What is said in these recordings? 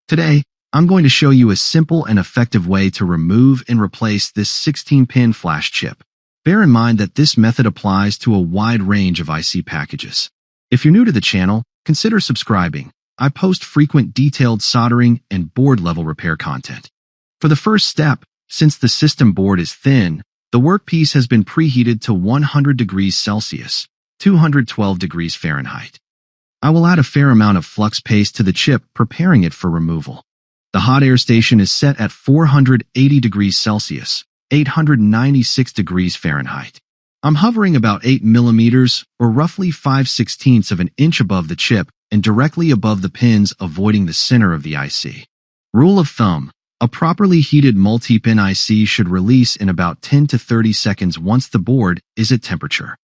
Today, I'm going to show you a simple and effective way to remove and replace this 16-pin flash chip. Bear in mind that this method applies to a wide range of IC packages. If you're new to the channel, consider subscribing. I post frequent detailed soldering and board-level repair content. For the first step, since the system board is thin, the workpiece has been preheated to 100 degrees Celsius, 212 degrees Fahrenheit. I will add a fair amount of flux paste to the chip, preparing it for removal. The hot air station is set at 480 degrees Celsius, 896 degrees Fahrenheit. I'm hovering about 8 millimeters, or roughly 5/16 of an inch above the chip and directly above the pins, avoiding the center of the IC. Rule of thumb: a properly heated multipin IC should release in about 10 to 30 seconds once the board is at temperature.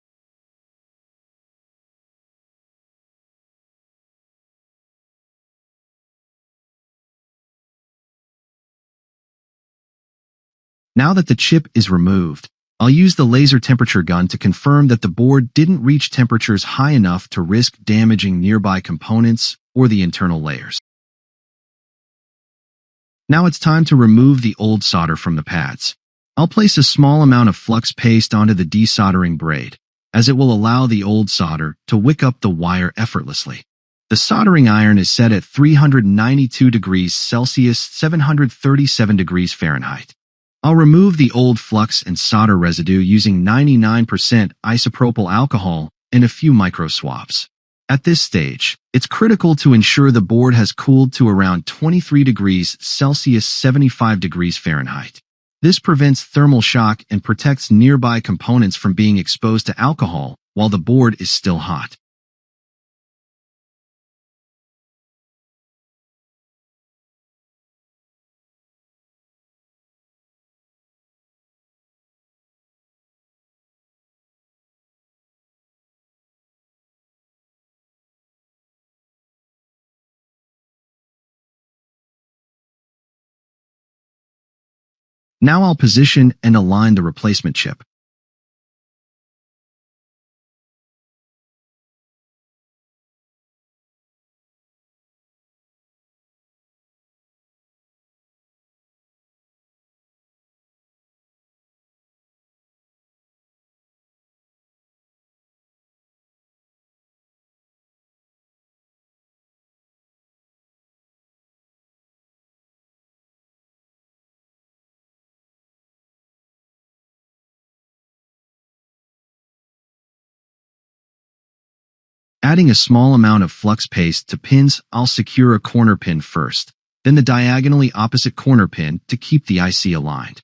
Now that the chip is removed, I'll use the laser temperature gun to confirm that the board didn't reach temperatures high enough to risk damaging nearby components or the internal layers. Now it's time to remove the old solder from the pads. I'll place a small amount of flux paste onto the desoldering braid, as it will allow the old solder to wick up the wire effortlessly. The soldering iron is set at 392 degrees Celsius, 737 degrees Fahrenheit. I'll remove the old flux and solder residue using 99% isopropyl alcohol and a few micro swabs. At this stage, it's critical to ensure the board has cooled to around 23 degrees Celsius, 75 degrees Fahrenheit. This prevents thermal shock and protects nearby components from being exposed to alcohol while the board is still hot. Now I'll position and align the replacement chip. Adding a small amount of flux paste to pins, I'll secure a corner pin first, then the diagonally opposite corner pin to keep the IC aligned.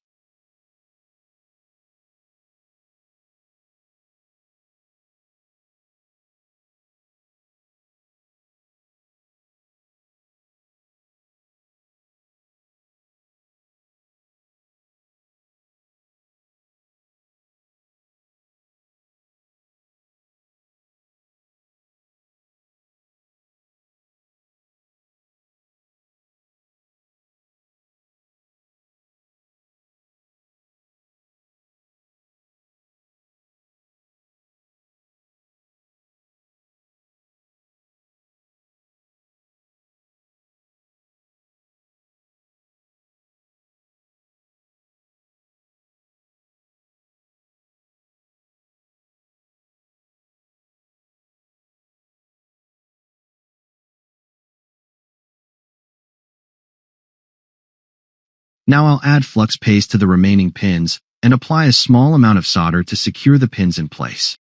Now I'll add flux paste to the remaining pins and apply a small amount of solder to secure the pins in place.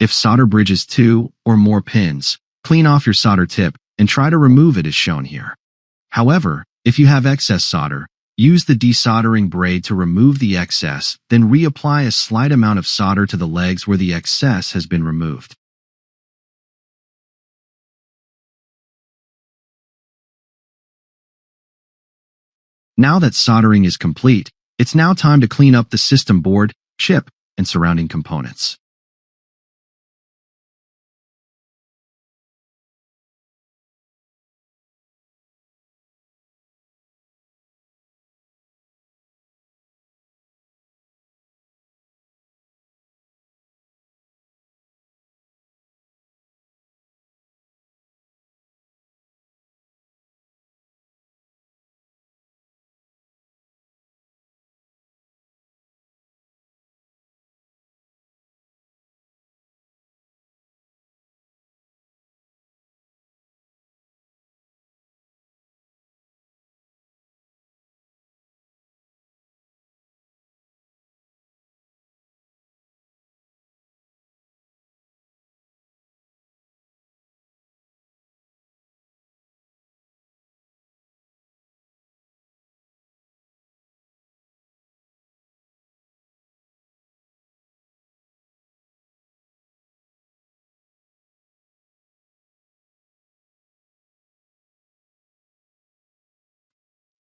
If solder bridges 2 or more pins, clean off your solder tip and try to remove it as shown here. However, if you have excess solder, use the desoldering braid to remove the excess, then reapply a slight amount of solder to the legs where the excess has been removed. Now that soldering is complete, it's now time to clean up the system board, chip, and surrounding components.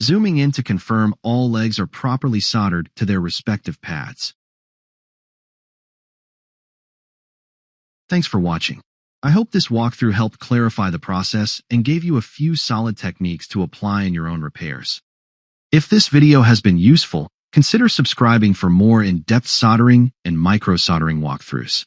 Zooming in to confirm all legs are properly soldered to their respective pads. Thanks for watching. I hope this walkthrough helped clarify the process and gave you a few solid techniques to apply in your own repairs. If this video has been useful, consider subscribing for more in-depth soldering and micro-soldering walkthroughs.